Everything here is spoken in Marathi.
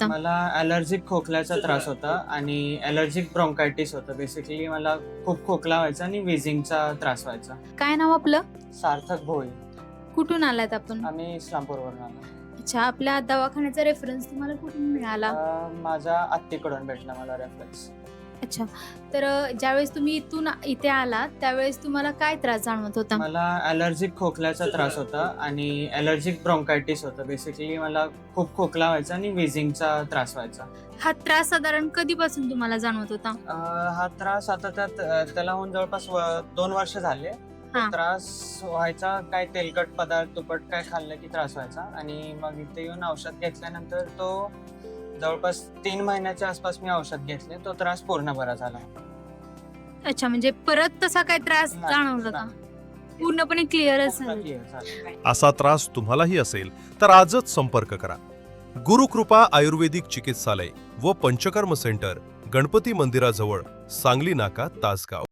होता? मला ॲलर्जिक खोकल्याचा त्रास होता आणि ॲलर्जिक ब्रोंकायटिस होतं. बेसिकली मला खूप खोकला व्हायचा आणि व्हीजिंगचा त्रास व्हायचा. काय नाव आपलं? सार्थक भोई. कुठून आलात आपण? आम्ही इस्लामपूरवरून आलो. अच्छा, आपल्या दवाखान्याचा रेफरन्स तुम्हाला कुठून मिळाला? माझ्या आत्तीकडून भेटला मला रेफरन्स. अच्छा. तर ज्यावेळेस तुम्ही इथून इथे आलात, त्यावेळेस तुम्हाला काय त्रास जाणवत होता? मला ॲलर्जिक खोकल्याचा त्रास होता आणि ॲलर्जिक ब्रोंकायटिस होतं. बेसिकली मला खूप खोकला व्हायचा आणि व्हीजिंगचा त्रास व्हायचा. हा त्रास साधारण कधीपासून तुम्हाला जाणवत होता? हा त्रास आता त्याला होऊन जवळपास 2 वर्ष झाले. तो हां. त्रास व्हायचा, काय तेलकट पदार्थ, तुपट काय खाल्लं की त्रास व्हायचा आणि मग इथे येऊन औषध घेतल्यानंतर तो जवळपास 3 महिन्याच्या आसपास मी औषध घेतले. तो त्रास पूर्ण बरा झाला. अच्छा, म्हणजे परत तसा काही त्रास नाही, जाणवला का? नाही. पूर्णपणे क्लिअरच पूर्ण झालं. क्लिअर झालं. असा त्रास तुम्हालाही असेल तर आजच संपर्क करा. गुरुकृपा आयुर्वेदिक चिकित्सालय व पंचकर्म सेंटर, गणपती मंदिराजवळ, सांगली नाका, तासगाव.